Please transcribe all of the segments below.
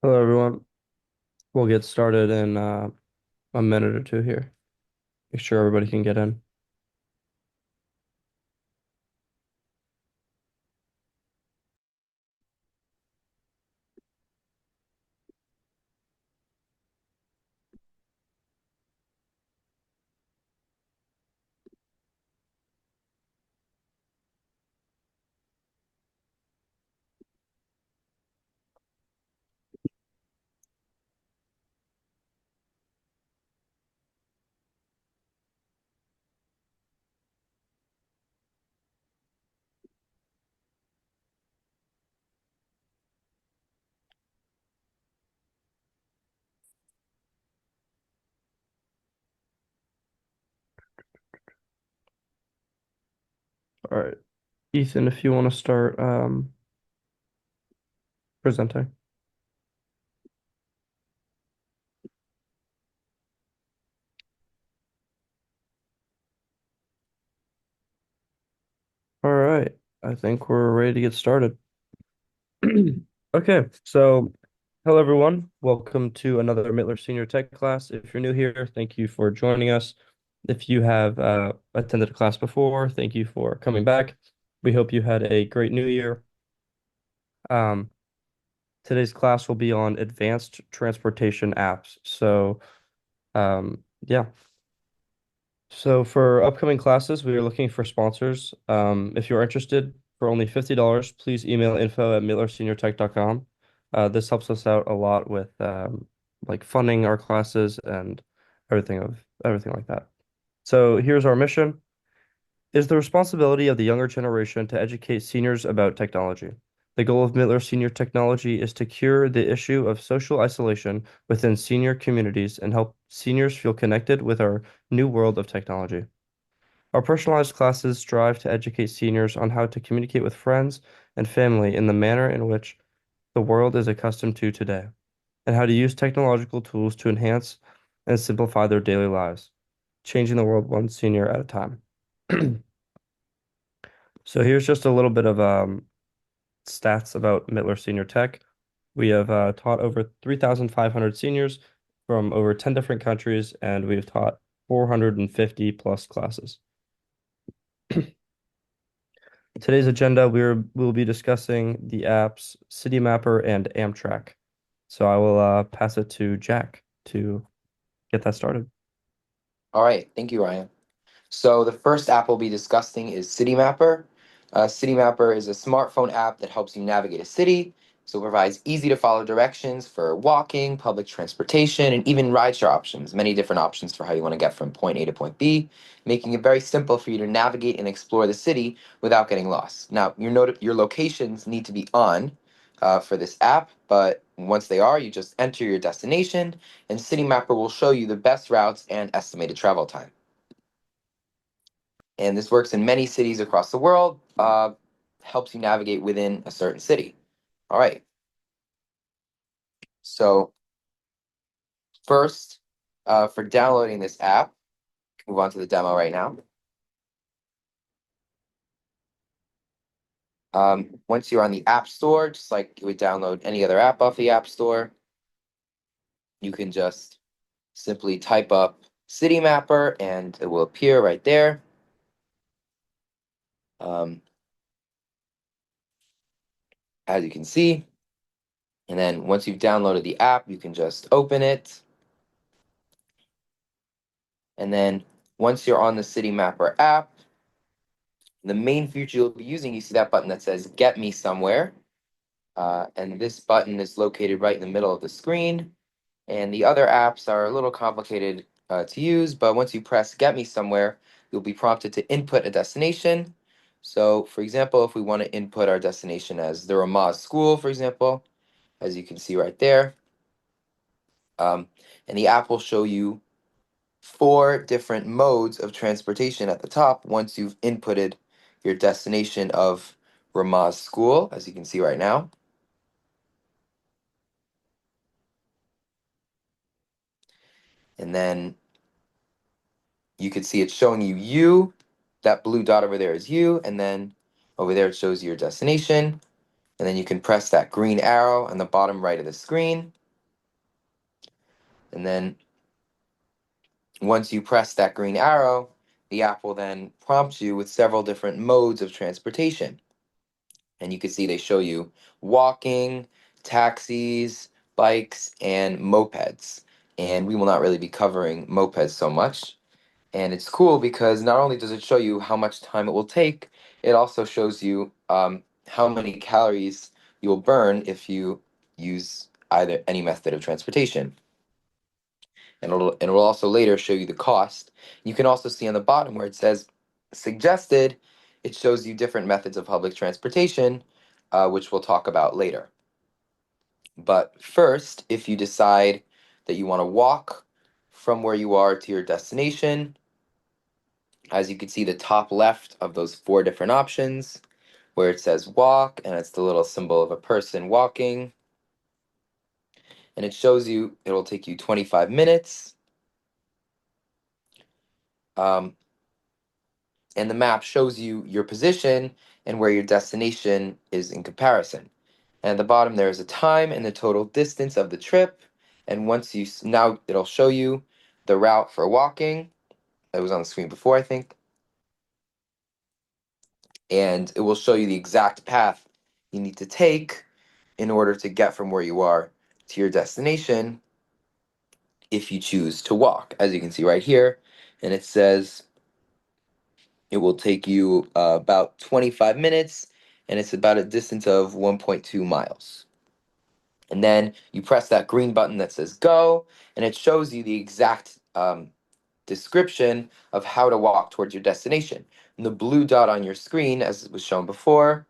Hello, everyone. We'll get started in a minute or two here. Make sure everybody can get in. All right, Ethan, if you want to start presenting. All right, I think we're ready to get started. Okay, so hello, everyone. Welcome to another Mittler Senior Tech class. If you're new here, thank you for joining us. If you have attended a class before, thank you for coming back. We hope you had a great new year. Um, Today's class will be on advanced transportation apps. Yeah. So for upcoming classes, we are looking for sponsors. If you're interested, for only $50, please email info@mittlerseniortech.com. This helps us out a lot with like funding our classes and everything like that. So here's our mission. It is the responsibility of the younger generation to educate seniors about technology. The goal of Mittler Senior Technology is to cure the issue of social isolation within senior communities and help seniors feel connected with our new world of technology. Our personalized classes strive to educate seniors on how to communicate with friends and family in the manner in which the world is accustomed to today, and how to use technological tools to enhance and simplify their daily lives, changing the world one senior at a time. So here's just a little bit of stats about Mittler Senior Tech. We have taught over 3,500 seniors from over 10 different countries, and we've taught 450 plus classes. Today's agenda, we'll be discussing the apps Citymapper and Amtrak. So I will pass it to Jack to get that started. All right, thank you, Ryan. So the first app we'll be discussing is Citymapper. Citymapper is a smartphone app that helps you navigate a city. So it provides easy to follow directions for walking, public transportation, and even rideshare options. Many different options for how you want to get from point A to point B, making it very simple for you to navigate and explore the city without getting lost. Now, your locations need to be on for this app, but once they are, you just enter your destination, and Citymapper will show you the best routes and estimated travel time. And this works in many cities across the world, helps you navigate within a certain city. All right. So first, for downloading this app, move on to the demo right now. Once you're on the App Store, just like you would download any other app off the App Store, you can just simply type up Citymapper and it will appear right there. Um, as you can see. And then once you've downloaded the app, you can just open it. And then once you're on the Citymapper app, the main feature you'll be using, you see that button that says Get Me Somewhere. And this button is located right in the middle of the screen. And the other apps are a little complicated to use, but once you press Get Me Somewhere, you'll be prompted to input a destination. So, for example, if we want to input our destination as the Ramaz School, for example, as you can see right there, and the app will show you four different modes of transportation at the top once you've inputted your destination of Ramaz School, as you can see right now. And then you can see it's showing you, that blue dot over there is you, and then over there it shows you your destination. and then you can press that green arrow on the bottom right of the screen. And then once you press that green arrow, the app will then prompt you with several different modes of transportation. And you can see they show you walking, taxis, bikes, and mopeds. And we will not really be covering mopeds so much. And it's cool because not only does it show you how much time it will take, it also shows you how many calories you will burn if you use either any method of transportation. And it will also later show you the cost. You can also see on the bottom where it says suggested, it shows you different methods of public transportation, which we'll talk about later. But first, if you decide that you want to walk from where you are to your destination, as you can see the top left of those four different options, where it says walk, and it's the little symbol of a person walking, and it shows you it'll take you 25 minutes. Um, and the map shows you your position and where your destination is in comparison. And at the bottom there is a time and the total distance of the trip. And once you now it'll show you the route for walking. That was on the screen before, I think. And it will show you the exact path you need to take in order to get from where you are to your destination if you choose to walk, as you can see right here. And it says it will take you about 25 minutes, and it's about a distance of 1.2 miles. And then you press that green button that says go, and it shows you the exact description of how to walk towards your destination. And the blue dot on your screen, as was shown before,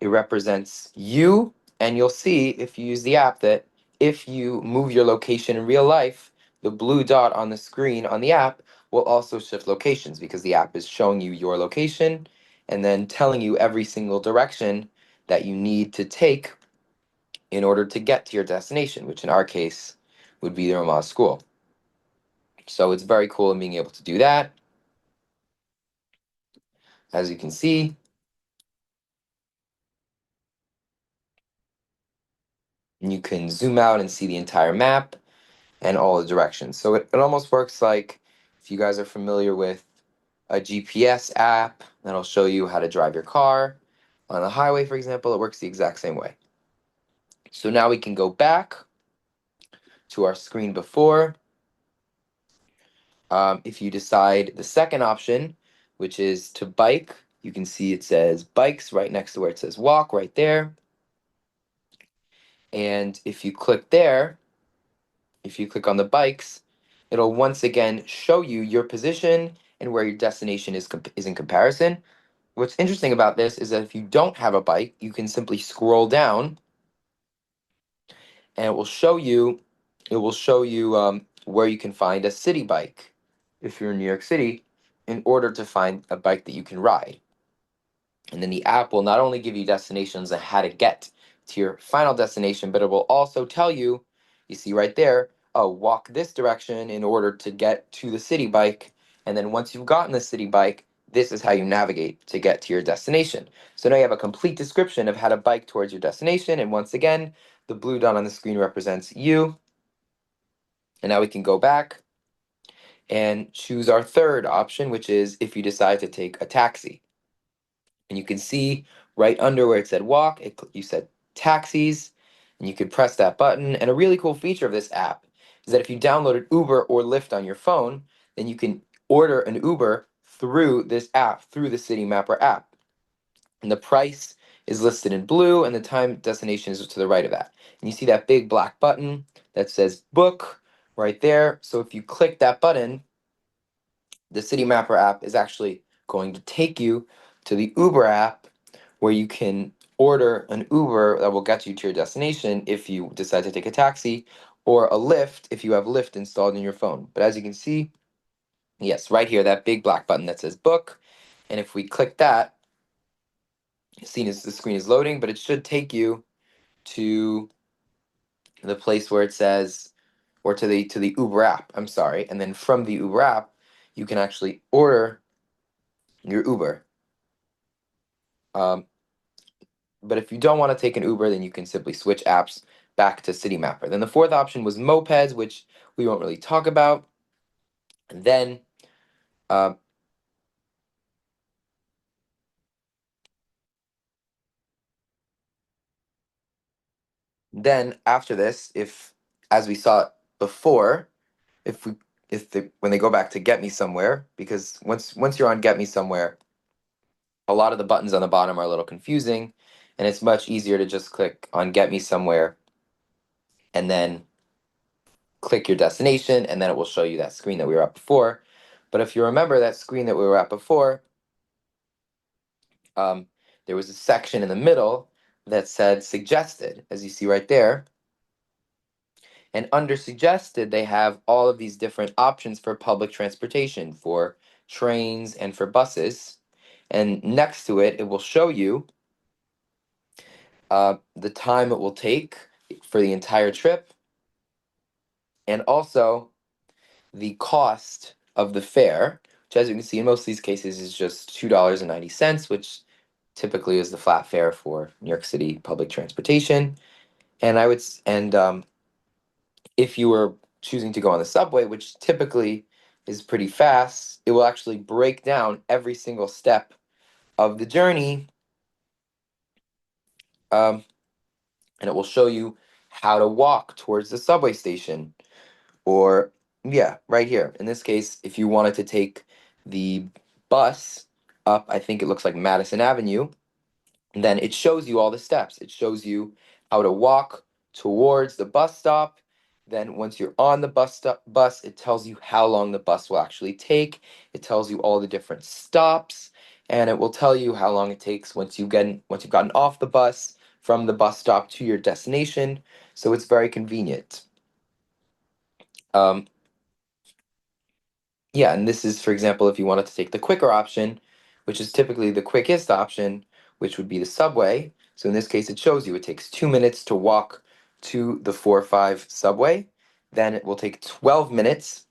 it represents you, and you'll see if you use the app that if you move your location in real life, the blue dot on the screen on the app will also shift locations because the app is showing you your location and then telling you every single direction that you need to take in order to get to your destination, which in our case would be the Ramaz school. So it's very cool in being able to do that. As you can see, you can zoom out and see the entire map and all the directions. So it almost works like if you guys are familiar with a GPS app that'll show you how to drive your car on the highway, for example, it works the exact same way. So now we can go back to our screen before. If you decide the second option, which is to bike, you can see it says bikes right next to where it says walk right there. And if you click there, if you click on the bikes, it'll once again show you your position and where your destination is in comparison. What's interesting about this is that if you don't have a bike, you can simply scroll down and it will show you where you can find a city bike if you're in New York City in order to find a bike that you can ride. And then the app will not only give you destinations on how to get to your final destination, but it will also tell you, you see right there, oh, walk this direction in order to get to the city bike. And then once you've gotten the city bike, this is how you navigate to get to your destination. So now you have a complete description of how to bike towards your destination. And once again, the blue dot on the screen represents you. And now we can go back and choose our third option, which is if you decide to take a taxi. And you can see right under where it said walk, you said taxis, and you could press that button. And a really cool feature of this app is that if you downloaded Uber or Lyft on your phone, then you can order an Uber through this app, through the Citymapper app. And the price is listed in blue, and the time destination is to the right of that. And you see that big black button that says book right there. So if you click that button, the Citymapper app is actually going to take you to the Uber app where you can order an Uber that will get you to your destination if you decide to take a taxi, or a Lyft if you have Lyft installed in your phone. But as you can see, yes, right here, that big black button that says book. And if we click that, seeing as the screen is loading, but it should take you to the place where it says, or to the Uber app, I'm sorry. And then from the Uber app, you can actually order your Uber. Um, But if you don't want to take an Uber, then you can simply switch apps back to Citymapper. Then the fourth option was mopeds, which we won't really talk about. And uh, then after this, if as we saw before, if we if the when they go back to get me somewhere, because once you're on get me somewhere, a lot of the buttons on the bottom are a little confusing, and it's much easier to just click on get me somewhere and then click your destination, and then it will show you that screen that we were at before. But if you remember that screen that we were at before, um, there was a section in the middle that said suggested, as you see right there. And under suggested, they have all of these different options for public transportation, for trains and for buses. And next to it, it will show you the time it will take for the entire trip, and also the cost of the fare, which, as you can see, in most of these cases is just $2.90, which typically is the flat fare for New York City public transportation. And if you were choosing to go on the subway, which typically is pretty fast, it will actually break down every single step of the journey, um, and it will show you how to walk towards the subway station. Or, yeah, right here. In this case, if you wanted to take the bus up, I think it looks like Madison Avenue, then it shows you all the steps. It shows you how to walk towards the bus stop. Then once you're on the bus, it tells you how long the bus will actually take. It tells you all the different stops, and it will tell you how long it takes once you've gotten off the bus from the bus stop to your destination. So it's very convenient. Um, Yeah, and this is, for example, if you wanted to take the quicker option, which is typically the quickest option, which would be the subway. So in this case, it shows you it takes 2 minutes to walk to the 4 or 5 subway. Then it will take 12 minutes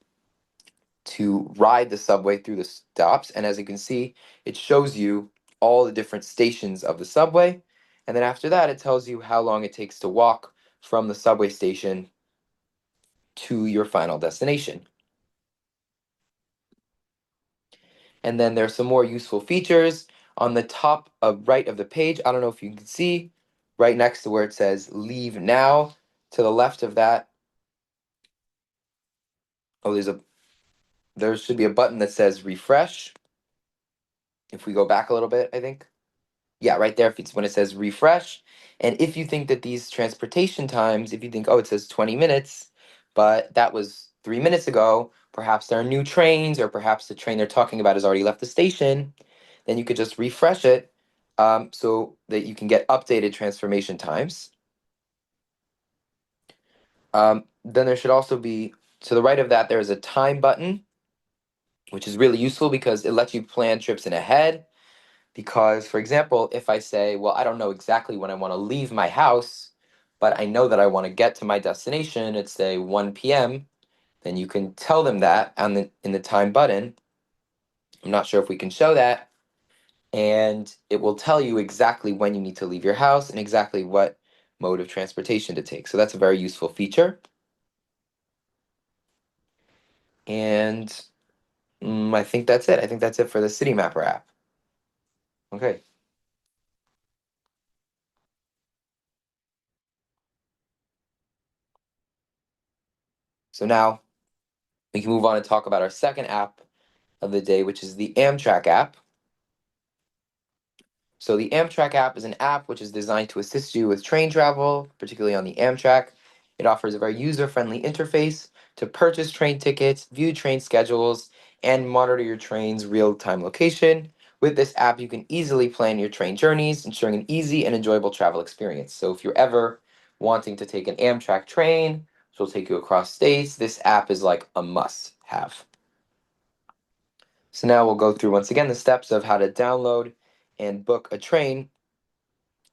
to ride the subway through the stops. And as you can see, it shows you all the different stations of the subway. And then after that, it tells you how long it takes to walk from the subway station to your final destination. And then there's some more useful features on the top of right of the page. I don't know if you can see right next to where it says leave now. To the left of that, oh, there should be a button that says refresh. If we go back a little bit, I think. Yeah, right there, if it's when it says refresh. And if you think that these transportation times, if you think, oh, it says 20 minutes, but that was 3 minutes ago, perhaps there are new trains, or perhaps the train they're talking about has already left the station, then you could just refresh it, so that you can get updated transformation times. Then there should also be, to the right of that, there is a time button, which is really useful because it lets you plan trips in ahead. Because, for example, if I say, well, I don't know exactly when I want to leave my house, but I know that I want to get to my destination at, say, 1 p.m., then you can tell them that in the time button. I'm not sure if we can show that. And it will tell you exactly when you need to leave your house and exactly what mode of transportation to take. So that's a very useful feature. And I think that's it. I think that's it for the Citymapper app. Okay. So now we can move on and talk about our second app of the day, which is the Amtrak app. So the Amtrak app is an app which is designed to assist you with train travel, particularly on the Amtrak. It offers a very user-friendly interface to purchase train tickets, view train schedules, and monitor your train's real-time location. With this app, you can easily plan your train journeys, ensuring an easy and enjoyable travel experience. So if you're ever wanting to take an Amtrak train, which will take you across states, this app is like a must-have. So now we'll go through once again the steps of how to download and book a train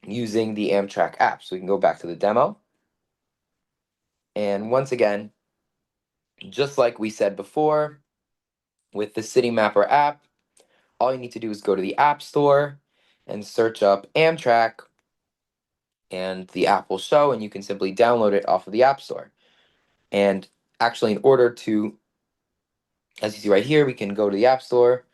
using the Amtrak app. So we can go back to the demo. And once again, just like we said before, with the Citymapper app, all you need to do is go to the App Store and search up Amtrak. and the app will show, and you can simply download it off of the App Store. And actually, in order to, as you see right here, we can go to the App Store,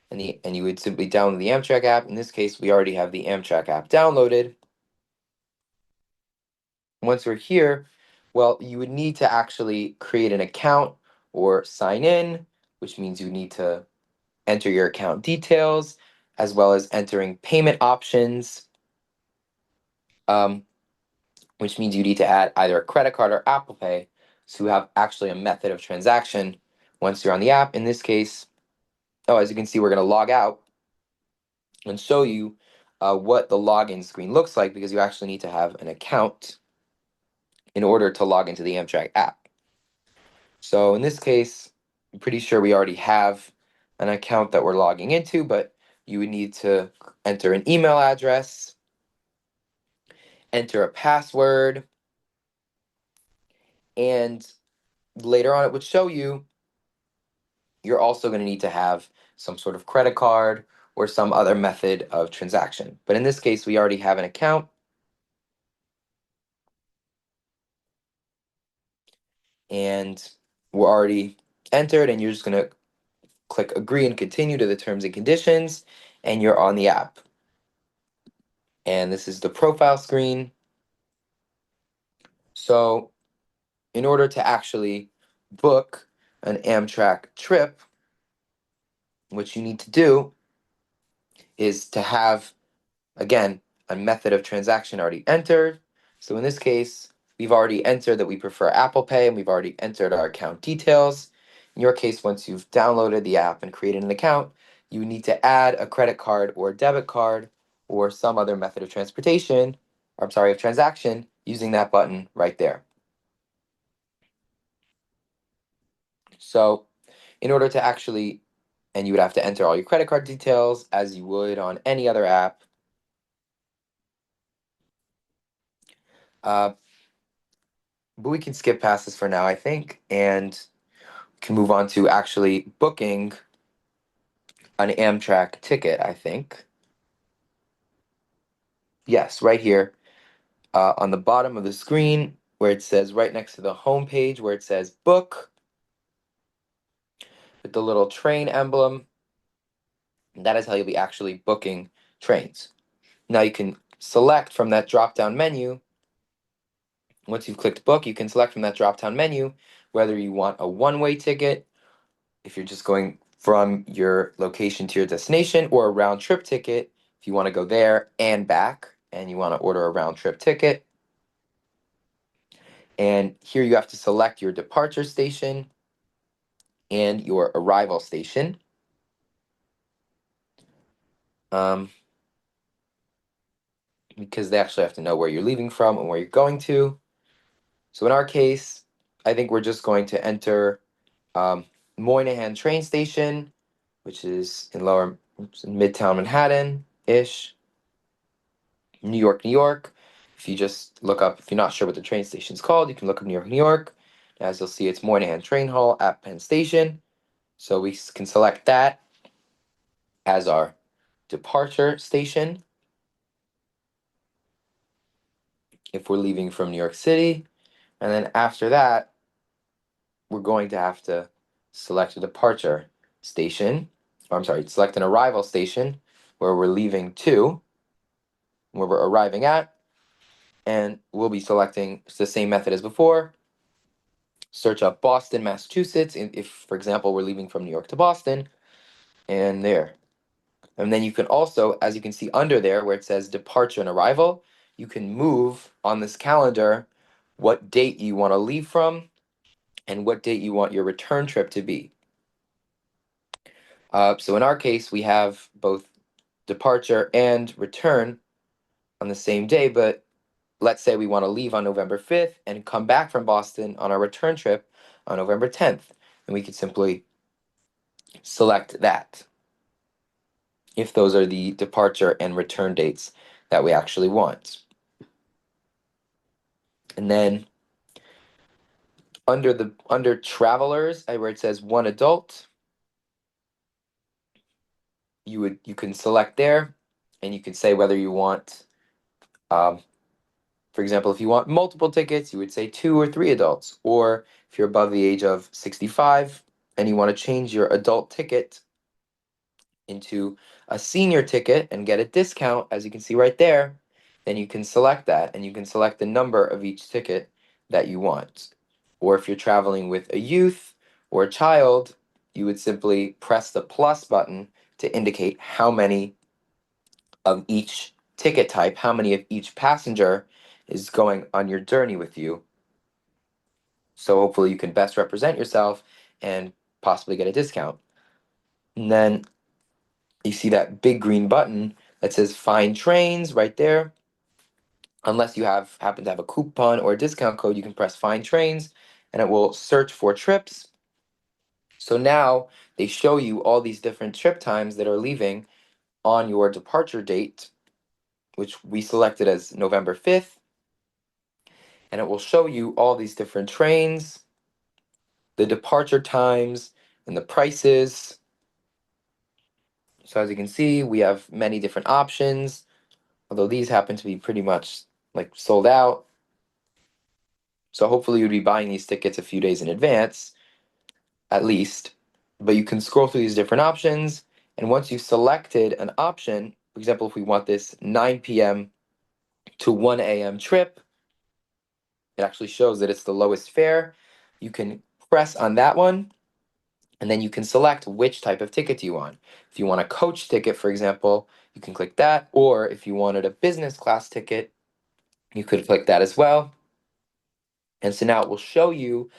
and you would simply download the Amtrak app. In this case, we already have the Amtrak app downloaded. Once we're here, well, you would need to actually create an account or sign in, which means you need to enter your account details, as well as entering payment options, um, which means you need to add either a credit card or Apple Pay to have actually a method of transaction once you're on the app. In this case, as you can see, we're going to log out and show you what the login screen looks like, because you actually need to have an account in order to log into the Amtrak app. So in this case, I'm pretty sure we already have an account that we're logging into, but you would need to enter an email address, enter a password, and later on it would show you you're also going to need to have some sort of credit card or some other method of transaction. But in this case, we already have an account, and we're already entered, and you're just going to click agree and continue to the terms and conditions, and you're on the app. And this is the profile screen. So in order to actually book an Amtrak trip, what you need to do is to have, again, a method of transaction already entered. So in this case, we've already entered that we prefer Apple Pay, and we've already entered our account details. In your case, once you've downloaded the app and created an account, you need to add a credit card or debit card or some other method of transportation, or I'm sorry, of transaction, using that button right there. So in order to actually, and you would have to enter all your credit card details as you would on any other app. Uh, but we can skip past this for now, I think, and can move on to actually booking an Amtrak ticket, I think. Yes, right here on the bottom of the screen where it says right next to the home page where it says book with the little train emblem. That is how you'll be actually booking trains. Now you can select from that drop down menu. Once you've clicked book, you can select from that drop down menu whether you want a one-way ticket, if you're just going from your location to your destination, or a round trip ticket if you want to go there and back and you want to order a round trip ticket. And here you have to select your departure station and your arrival station. Um, because they actually have to know where you're leaving from and where you're going to. So in our case, I think we're just going to enter Moynihan train station, which is in Midtown Manhattan-ish, New York, New York. If you just look up, if you're not sure what the train station's called, you can look up New York, New York. As you'll see, it's Moynihan Train Hall at Penn Station. So we can select that as our departure station if we're leaving from New York City. And then after that, we're going to have to select a departure station. Or I'm sorry, select an arrival station where we're leaving to, where we're arriving at. And we'll be selecting the same method as before. Search up Boston, Massachusetts, if, for example, we're leaving from New York to Boston, and there. And then you can also, as you can see under there where it says departure and arrival, you can move on this calendar what date you want to leave from and what date you want your return trip to be. So in our case, we have both departure and return on the same day, but let's say we want to leave on November 5th and come back from Boston on our return trip on November 10th. And we could simply select that if those are the departure and return dates that we actually want. And then under travelers, where it says one adult, you can select there, and you can say whether you want For example, if you want multiple tickets, you would say 2 or 3 adults. Or if you're above the age of 65 and you want to change your adult ticket into a senior ticket and get a discount, as you can see right there, then you can select that and you can select the number of each ticket that you want. Or if you're traveling with a youth or a child, you would simply press the plus button to indicate how many of each ticket type, how many of each passenger is going on your journey with you. So hopefully you can best represent yourself and possibly get a discount. And then you see that big green button that says find trains right there. Unless you happen to have a coupon or a discount code, you can press find trains and it will search for trips. So now they show you all these different trip times that are leaving on your departure date, which we selected as November 5th. And it will show you all these different trains, the departure times, and the prices. So as you can see, we have many different options, although these happen to be pretty much like sold out. So hopefully you'd be buying these tickets a few days in advance, at least. But you can scroll through these different options, and once you've selected an option, for example, if we want this 9 p.m. to 1 a.m. trip, it actually shows that it's the lowest fare. You can press on that one, and then you can select which type of ticket you want. If you want a coach ticket, for example, you can click that, or if you wanted a business class ticket, you could click that as well. And so now it will show you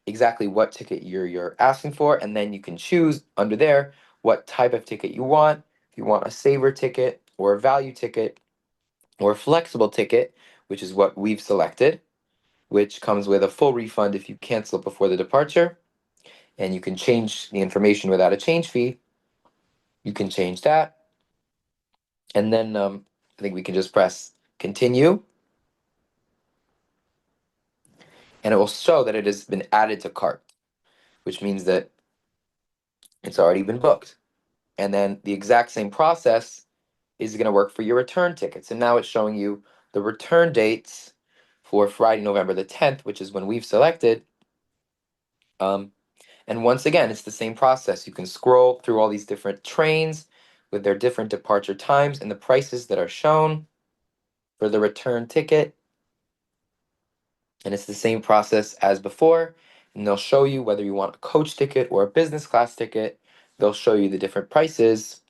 exactly what ticket you're asking for, and then you can choose under there what type of ticket you want. If you want a saver ticket or a value ticket or a flexible ticket, which is what we've selected, which comes with a full refund if you cancel before the departure, and you can change the information without a change fee. You can change that, and then I think we can just press continue, and it will show that it has been added to cart, which means that it's already been booked. And then the exact same process is going to work for your return tickets. And now it's showing you the return dates for Friday, November the 10th, which is when we've selected. And once again, it's the same process. You can scroll through all these different trains with their different departure times and the prices that are shown for the return ticket. And it's the same process as before. And they'll show you whether you want a coach ticket or a business class ticket. They'll show you the different prices.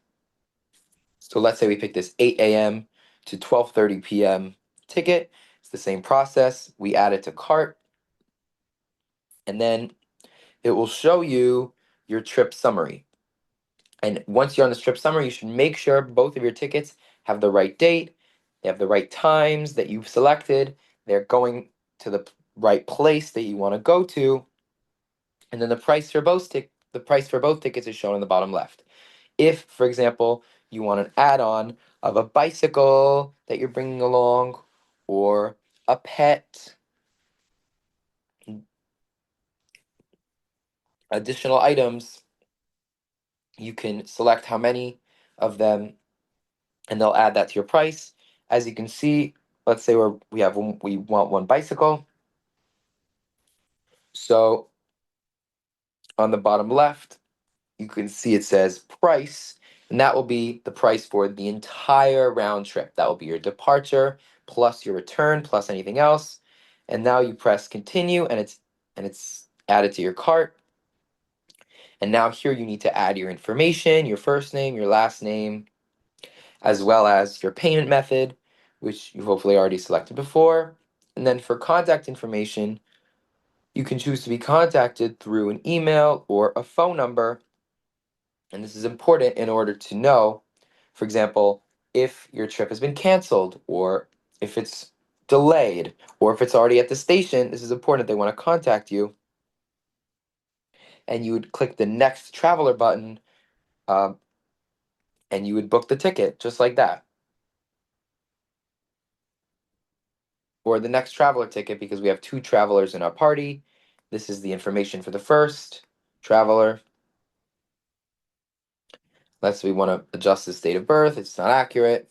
So let's say we pick this 8 a.m. to 12:30 p.m. ticket. It's the same process. We add it to cart, and then it will show you your trip summary. And once you're on this trip summary, you should make sure both of your tickets have the right date, they have the right times that you've selected, they're going to the right place that you want to go to, and then the price for both tickets is shown in the bottom left. If, for example, you want an add-on of a bicycle that you're bringing along, or a pet, additional items, you can select how many of them, and they'll add that to your price. As you can see, let's say we want one bicycle. So on the bottom left, you can see it says price, and that will be the price for the entire round trip. That will be your departure plus your return plus anything else. And now you press continue, and it's added to your cart. And now here you need to add your information, your first name, your last name, as well as your payment method, which you've hopefully already selected before. And then for contact information, you can choose to be contacted through an email or a phone number. And this is important in order to know, for example, if your trip has been canceled or if it's delayed or if it's already at the station. This is important. They want to contact you. And you would click the next traveler button, um, and you would book the ticket just like that. Or the next traveler ticket, because we have two travelers in our party. This is the information for the first traveler. Let's say we want to adjust his date of birth. It's not accurate.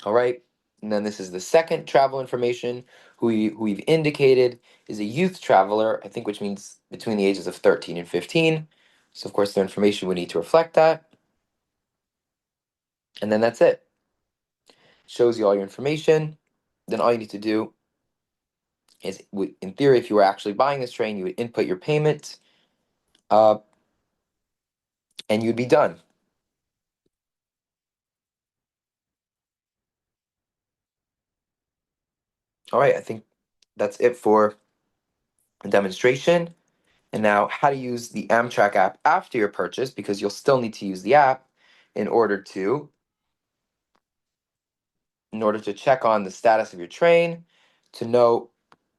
All right. And then this is the second travel information, who we've indicated is a youth traveler, I think, which means between the ages of 13 and 15. So of course their information would need to reflect that. And then that's it. Shows you all your information. Then all you need to do is, in theory, if you were actually buying this train, you would input your payment, uh, and you'd be done. All right, I think that's it for a demonstration. And now how to use the Amtrak app after your purchase, because you'll still need to use the app in order to check on the status of your train, to know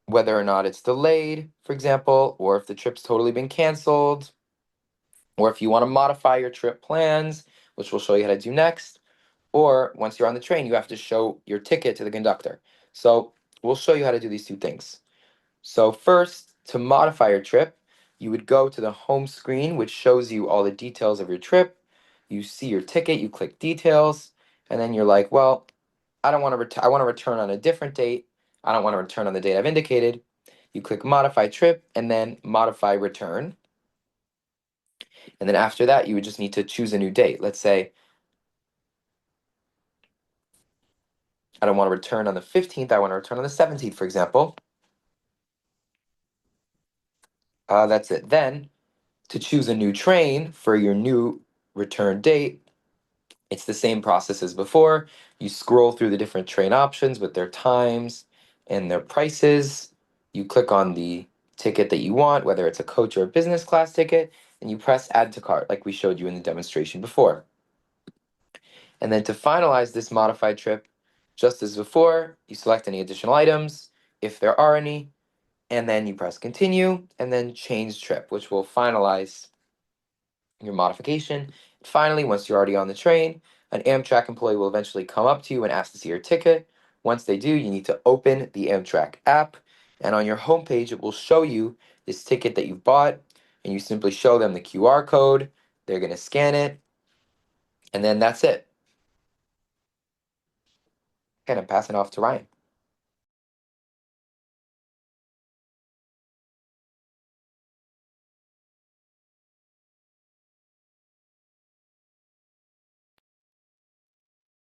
whether or not it's delayed, for example, or if the trip's totally been canceled, or if you want to modify your trip plans, which we'll show you how to do next. Or once you're on the train, you have to show your ticket to the conductor. So we'll show you how to do these two things. So first, to modify your trip, you would go to the home screen, which shows you all the details of your trip. You see your ticket, you click details, and then you're like, well, I don't want to I want to return on a different date. I don't want to return on the date I've indicated. You click modify trip and then modify return. And then after that, you would just need to choose a new date. Let's say I don't want to return on the 15th, I want to return on the 17th, for example. That's it. Then to choose a new train for your new return date, it's the same process as before. You scroll through the different train options with their times and their prices. You click on the ticket that you want, whether it's a coach or a business class ticket, and you press add to cart like we showed you in the demonstration before. And then to finalize this modified trip, just as before, you select any additional items, if there are any, and then you press continue and then change trip, which will finalize your modification. Finally, once you're already on the train, an Amtrak employee will eventually come up to you and ask to see your ticket. Once they do, you need to open the Amtrak app, and on your homepage, it will show you this ticket that you've bought, and you simply show them the QR code. They're going to scan it, and then that's it. And I'm passing off to Ryan.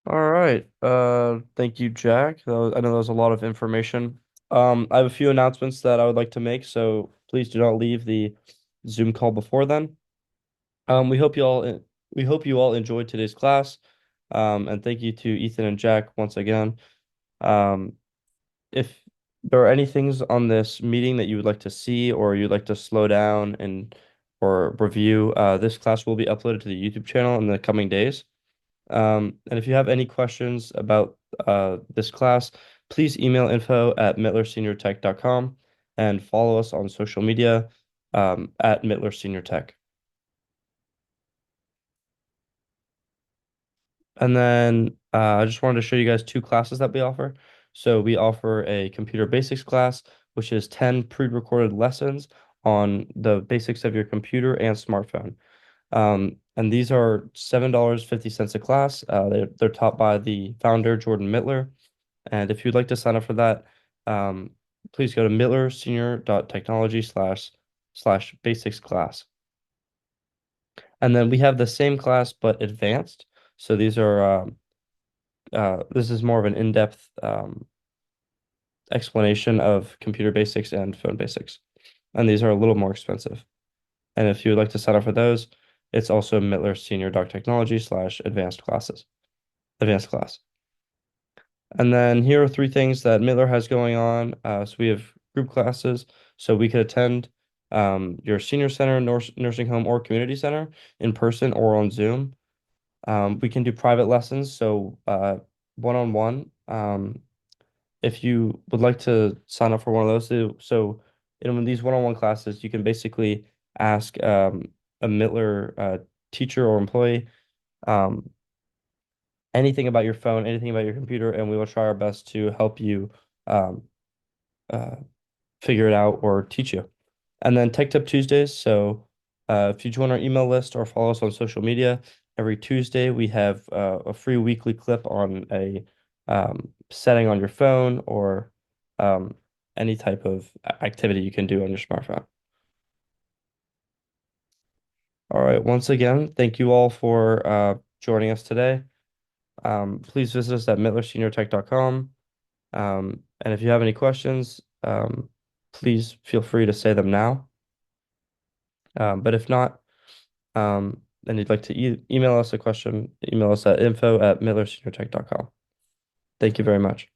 All right. Thank you, Jack. I know that was a lot of information. I have a few announcements that I would like to make, so please do not leave the Zoom call before then. We hope you all enjoyed today's class. And thank you to Ethan and Jack once again. Um, if there are any things on this meeting that you would like to see or you'd like to slow down and or review, this class will be uploaded to the YouTube channel in the coming days. And if you have any questions about this class, please email info@mittlerseniortech.com and follow us on social media at Mittler Senior Tech. And then I just wanted to show you guys two classes that we offer. So we offer a computer basics class, which is 10 pre-recorded lessons on the basics of your computer and smartphone. And these are $7.50 a class. They're taught by the founder, Jordan Mittler. And if you'd like to sign up for that, um, please go to mittlersenior.technology slash basics class. And then we have the same class, but advanced. So these are this is more of an in-depth explanation of computer basics and phone basics. And these are a little more expensive. And if you would like to sign up for those, it's also mittlersenior.technology/advanced advanced class. And then here are three things that Mittler has going on. So we have group classes, so we could attend your senior center, nursing home, or community center in person or on Zoom. We can do private lessons, so one-on-one. If you would like to sign up for one of those, so in these one-on-one classes, you can basically ask a Mittler teacher or employee um, anything about your phone, anything about your computer, and we will try our best to help you um, uh, figure it out or teach you. And then Tech Tip Tuesdays. So if you join our email list or follow us on social media, every Tuesday we have a free weekly clip on a setting on your phone or um, any type of activity you can do on your smartphone. All right. Once again, thank you all for joining us today. Please visit us at mittlerseniortech.com. And if you have any questions, please feel free to say them now. But if not, and you'd like to email us a question, email us at info@mittlerseniortech.com. Thank you very much.